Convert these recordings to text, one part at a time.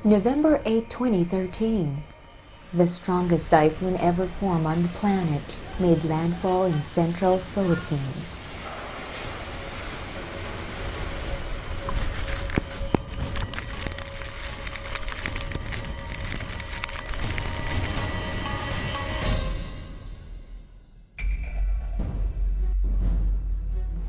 November 8, 2013. The strongest typhoon ever formed on the planet made landfall in central Philippines.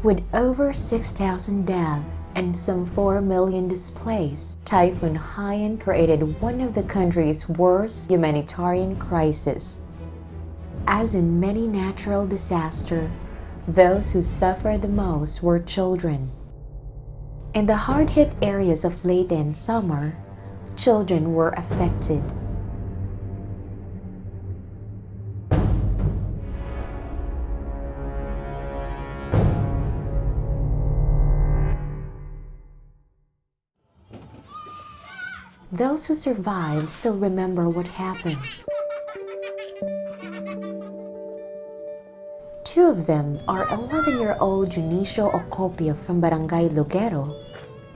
With over 6,000 deaths and some 4 million displaced, Typhoon Haiyan created one of the country's worst humanitarian crises. As in many natural disasters, those who suffered the most were children. In the hard-hit areas of Leyte and Samar, children were affected. Those who survived still remember what happened. 2 of them are 11-year-old Junicio Ocopio from Barangay Lugero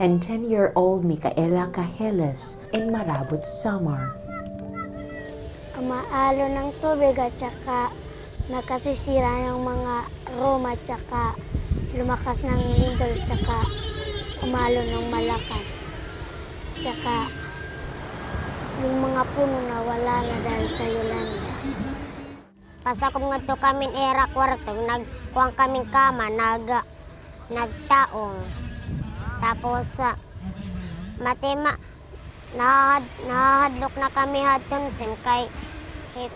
and 10-year-old Micaela Cajeles in Marabot, Samar. Umaalo ng tubig at saka nakasisira ng mga room at saka lumakas ng lindol at saka umalo ng malakas. Tsaka yung mga puno na wala na dahil sa Yolanda. Pasakom nga to kami era kwarto, nagkuang kaming kama, nagtaong. Tapos, nahadlok na kami hatun sim kay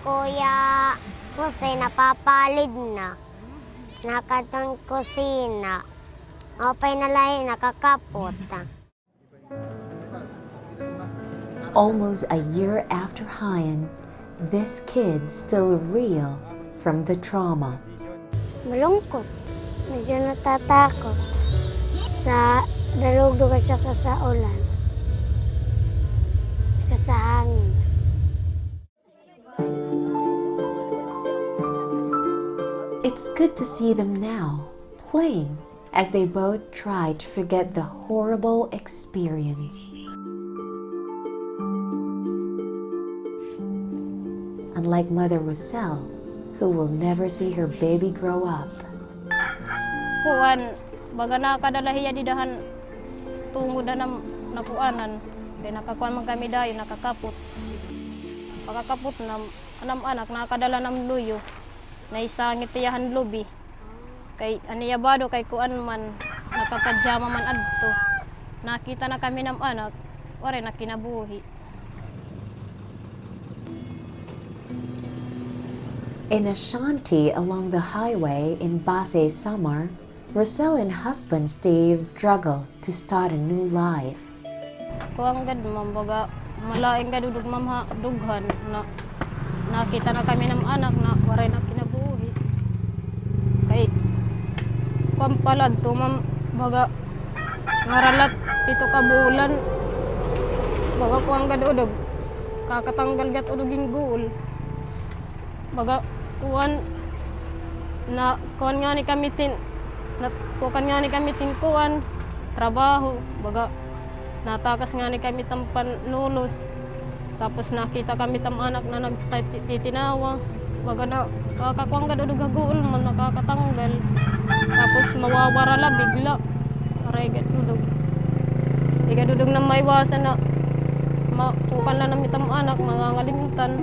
Kuya Jose napapalid na. Nakatong kusina. Opay na lahi, nakakapot. Almost a year after Haiyan, this kid still reel from the trauma. Malungkot. Medyo natatakot sa dalugdog at saka sa ulan. Saka sa hangin. It's good to see them now, playing, as they both try to forget the horrible experience. Unlike Mother Roselle, who will never see her baby grow up. Kuan, baga nakadalahiya di dahan tungod na nakuanan. Kaya nakakuan man kami dayo, nakakapot. Pagkakapot na anam anak, nakadala ng luyo. Naisangit tiyahan lubi. Kay aniyabado kay kuan man, nakapadyama man adto. Nakita na kami ng anak, wala na kinabuhi. In a shanty along the highway in Base, Samar, Roselle and husband Steve struggle to start a new life. Kuang gad mambaga malaing gadudug mamha dughan na nakita na kami ng anak na waray na kinabuhi. Kay pampalad to baga ngaralat 7 ka bulan. Baga kuang gadudug kakatanggal gat uduging guul. Baga kuan na kuan nga ni kamitin na kuan nga ni kamitin kuan trabaho baga natakas nga ni kami tampan nulos tapos nakita kami tam anak na nagtitinawa baga na kakakuan ka dudug haguol man nakakatanggal tapos mawawara la bigla aray gadudug igadudug na maiwasan na makukan lang na mitam anak mangangalimutan.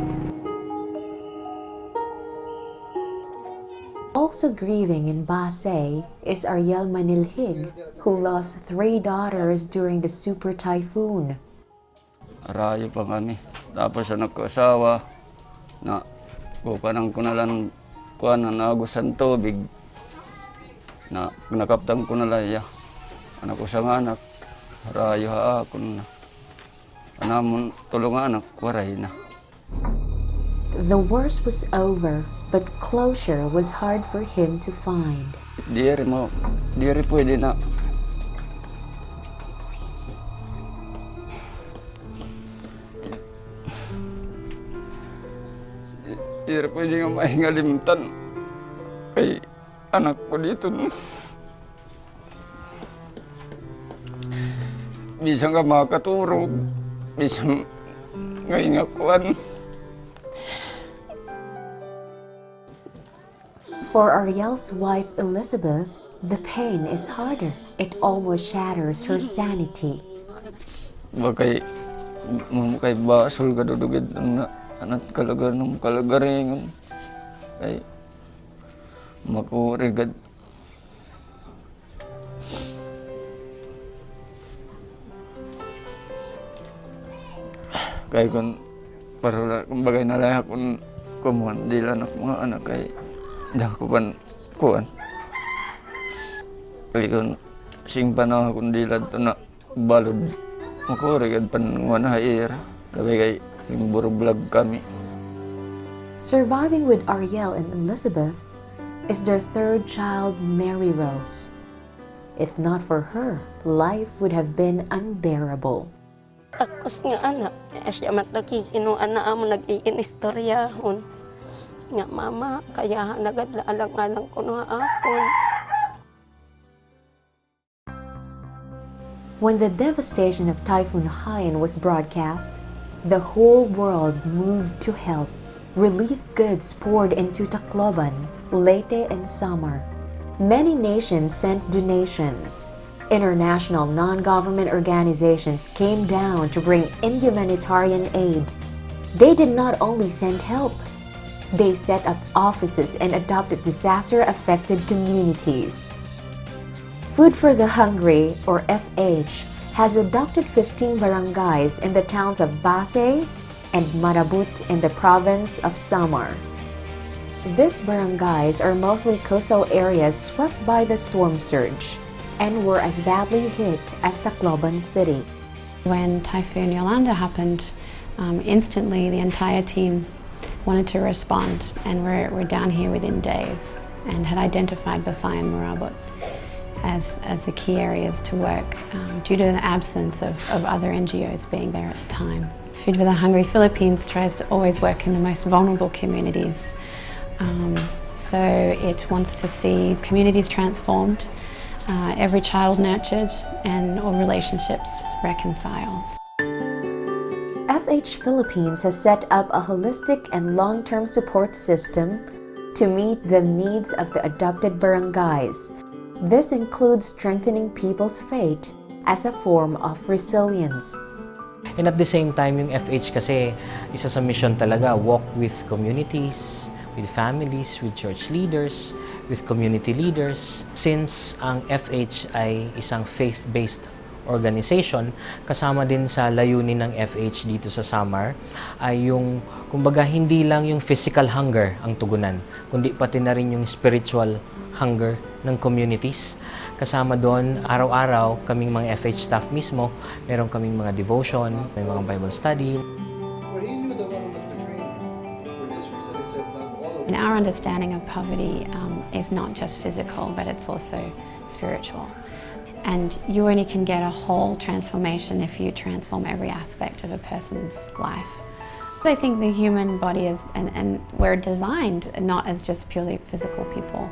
Also grieving in Base is Ariel Manilhig, who lost 3 daughters during the super typhoon. Arayo pa kami. Tapos anak ko asawa na kukanang ko na lang kuan na nagusan tubig na nakaptang ko na laya. Anak ko sa anak, arayo ha ako na. Anamon tulong anak, waray na. The worst was over, but closure was hard for him to find. Diri pwede na. Diri pwede nga mahingalimtan kay anak ko dito. Bisa nga makaturog, Bisang ngayon nga kuwan. For Ariel's wife Elizabeth, the pain is harder. It almost shatters her sanity. Bakay basol ka dudugid ang anat kalaga ng kalagaringan. Kay makurigad. Kay kung para kumbaga nalayak kung kumuhan dilan ako mga anak kay dako pan kuan. Kay kung sing panahon kung dilan to na balod makurigad pan ngwana hair. Labay kay vlog kami. Surviving with Ariel and Elizabeth is their third child, Mary Rose. If not for her, life would have been unbearable. Takos nga anak, siya mataki kinuana amo nag-iistoryahon. Nga mama, kaya nagadla-alang-alang ko na akon. When the devastation of Typhoon Haiyan was broadcast, the whole world moved to help. Relief goods poured into Tacloban, Leyte, and Samar. Many nations sent donations. International non-government organizations came down to bring in humanitarian aid. They did not only send help, they set up offices and adopted disaster-affected communities. Food for the Hungry, or FH, has adopted 15 barangays in the towns of Basay and Marabut in the province of Samar. These barangays are mostly coastal areas swept by the storm surge and were as badly hit as Tacloban City. When Typhoon Yolanda happened, instantly the entire team wanted to respond, and we're down here within days and had identified Basay and Marabut as the key areas to work due to the absence of other NGOs being there at the time. Food for the Hungry Philippines tries to always work in the most vulnerable communities. So it wants to see communities transformed, every child nurtured, and all relationships reconciled. FH Philippines has set up a holistic and long-term support system to meet the needs of the adopted barangays. This includes strengthening people's faith as a form of resilience. And at the same time, yung FH kasi isa sa mission talaga, walk with communities, with families, with church leaders, with community leaders. Since ang FH ay isang faith-based organization, kasama din sa layunin ng FH dito sa Samar ay yung, kumbaga, hindi lang yung physical hunger ang tugunan, kundi pati na rin yung spiritual hunger ng communities. Kasama doon, araw-araw, kaming mga FH staff mismo, meron kaming mga devotion, may mga Bible study. And our understanding of poverty is not just physical, but it's also spiritual. And you only can get a whole transformation if you transform every aspect of a person's life. I think the human body is, and we're designed not as just purely physical people.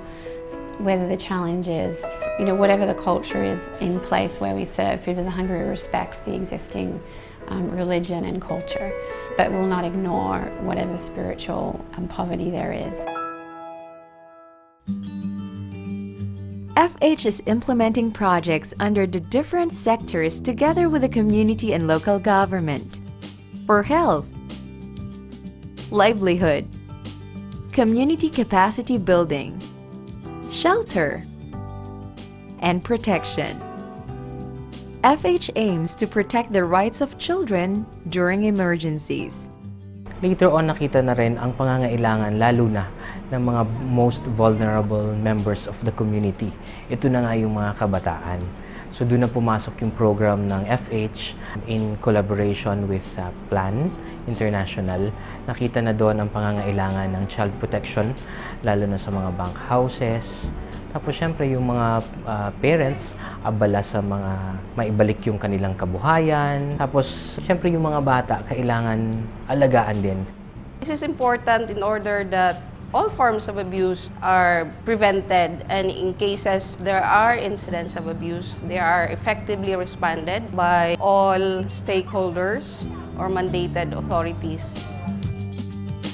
Whether the challenge is, whatever the culture is in place where we serve, Food for the Hungry respects the existing religion and culture, but will not ignore whatever spiritual poverty there is. FH is implementing projects under the different sectors together with the community and local government. For health, livelihood, community capacity building, shelter, and protection. FH aims to protect the rights of children during emergencies. Later on, nakita na rin ang pangangailangan, lalo na ng mga most vulnerable members of the community. Ito na nga yung mga kabataan. So doon na pumasok yung program ng FH in collaboration with Plan International. Nakita na doon ang pangangailangan ng child protection, lalo na sa mga bank houses. Tapos syempre yung mga parents, abala sa mga maibalik yung kanilang kabuhayan. Tapos syempre yung mga bata, kailangan alagaan din. This is important in order that all forms of abuse are prevented, and in cases there are incidents of abuse, they are effectively responded by all stakeholders or mandated authorities.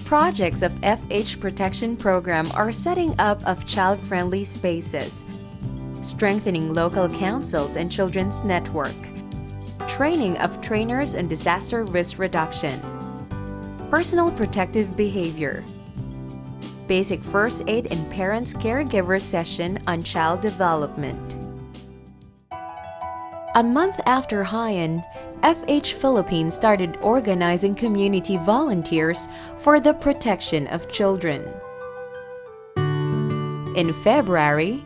Projects of FH Protection Program are setting up of child-friendly spaces, strengthening local councils and children's network, training of trainers and disaster risk reduction, personal protective behavior, basic first aid and parents caregiver session on child development. A month after Haiyan, FH Philippines started organizing community volunteers for the protection of children. In February,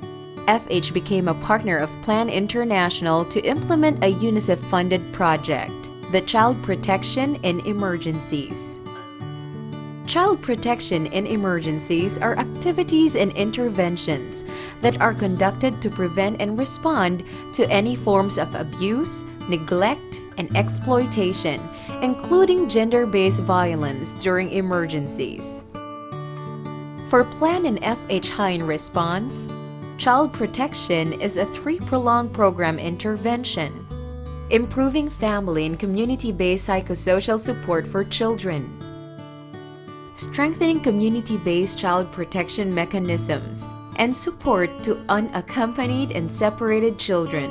FH became a partner of Plan International to implement a UNICEF-funded project, the Child Protection in Emergencies. Child protection in emergencies are activities and interventions that are conducted to prevent and respond to any forms of abuse, neglect, and exploitation, including gender-based violence during emergencies. For Plan and FH Haiyan response, child protection is a 3-pronged program intervention, improving family and community-based psychosocial support for children, strengthening community-based child protection mechanisms, and support to unaccompanied and separated children.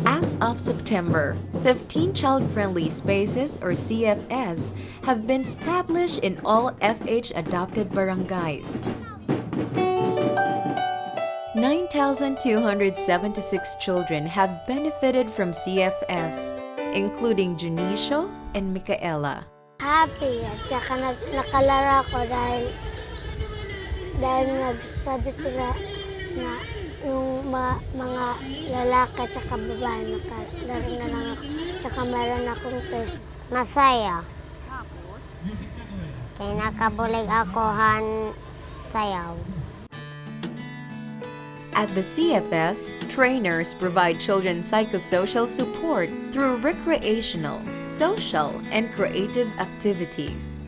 As of September, 15 child-friendly spaces or CFS have been established in all FH-adopted barangays. 9,276 children have benefited from CFS, including Junicio and Micaela. Happy at saka nakalaro ko dahil nagsabi sila na yung mga lalaki at saka babae nakalaro na lang ako. Saka meron akong test. Masaya. Kaya nakabulig ako sayaw. At the CFS, trainers provide children psychosocial support through recreational, social, and creative activities,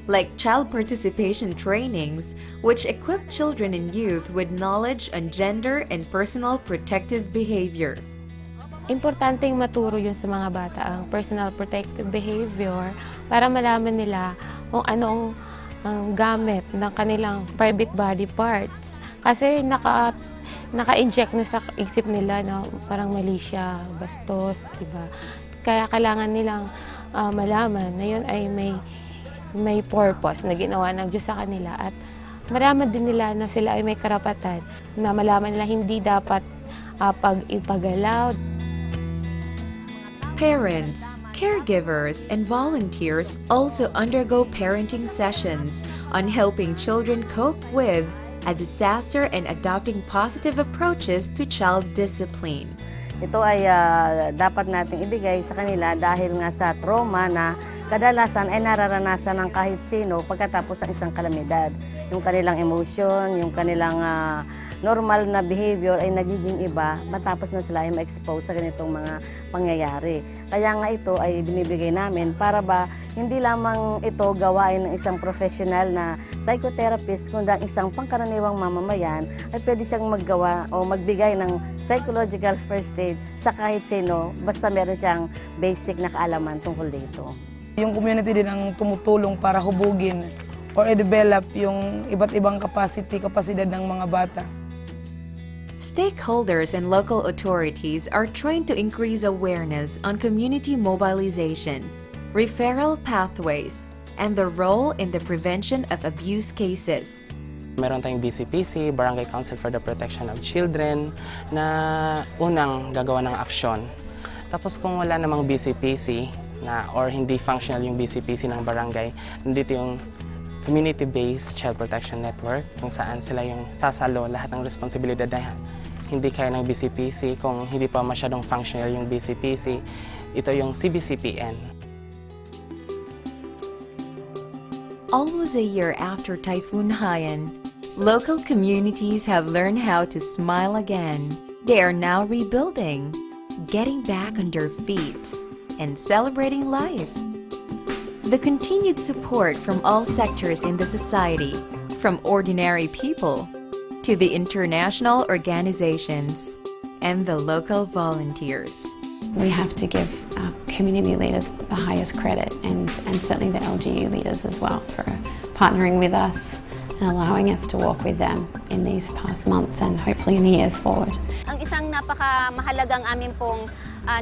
like child participation trainings, which equip children and youth with knowledge on gender and personal protective behavior. Importanteng maturo yun sa mga bata ang personal protective behavior para malaman nila kung anong gamit ng kanilang private body parts. Kasi naka-inject na sa isip nila na parang mali siya, bastos, diba? Kaya kailangan nilang malaman na yun ay may purpose na ginawa ng Diyos sa kanila at malaman din nila na sila ay may karapatan na malaman nila hindi dapat ipagalaw. Parents, caregivers, and volunteers also undergo parenting sessions on helping children cope with a disaster and adopting positive approaches to child discipline. Ito ay dapat nating ibigay sa kanila dahil nga sa trauma na kadalasan ay nararanasan ng kahit sino pagkatapos ng isang kalamidad. Yung kanilang emotion, yung kanilang normal na behavior ay nagiging iba matapos na sila ay ma-expose sa ganitong mga pangyayari. Kaya nga ito ay binibigay namin para ba hindi lamang ito gawain ng isang professional na psychotherapist, kundi ang isang pangkaraniwang mamamayan ay pwede siyang maggawa o magbigay ng psychological first aid sa kahit sino basta meron siyang basic na kaalaman tungkol dito. Yung community din ang tumutulong para hubugin or i-develop yung iba't ibang kapasidad ng mga bata. Stakeholders and local authorities are trying to increase awareness on community mobilization, referral pathways, and the role in the prevention of abuse cases. Meron tayong BCPC, Barangay Council for the Protection of Children, na unang gagawa ng aksyon. Tapos kung wala namang BCPC or hindi functional yung BCPC ng barangay, nandito yung Community-Based Child Protection Network, kung saan sila yung sasalo lahat ng responsibilidad na hindi kaya ng BCPC. Kung hindi pa masyadong functional yung BCPC, ito yung CBCPN. Almost a year after Typhoon Haiyan, Local communities have learned how to smile again. They are now rebuilding, getting back on their feet, and celebrating life. The continued support from all sectors in the society, from ordinary people to the international organizations and the local volunteers. We have to give our community leaders the highest credit and certainly the LGU leaders as well for partnering with us and allowing us to walk with them in these past months and hopefully in the years forward. Ang isang napakamahalagang amin pong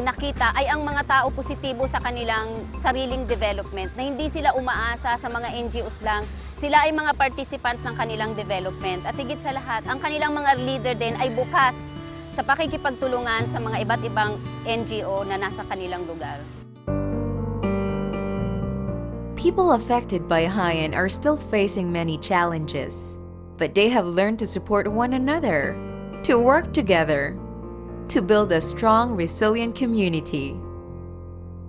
nakita ay ang mga tao positibo sa kanilang sariling development, na hindi sila umaasa sa mga NGOs lang. Sila ay mga participants ng kanilang development at higit sa lahat, ang kanilang mga leader din ay bukas sa pakikipagtulungan sa mga iba't ibang NGO na nasa kanilang lugar. People affected by Haiyan are still facing many challenges, but they have learned to support one another, to work together, to build a strong, resilient community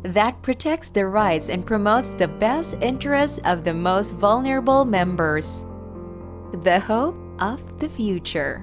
that protects their rights and promotes the best interests of the most vulnerable members, the hope of the future.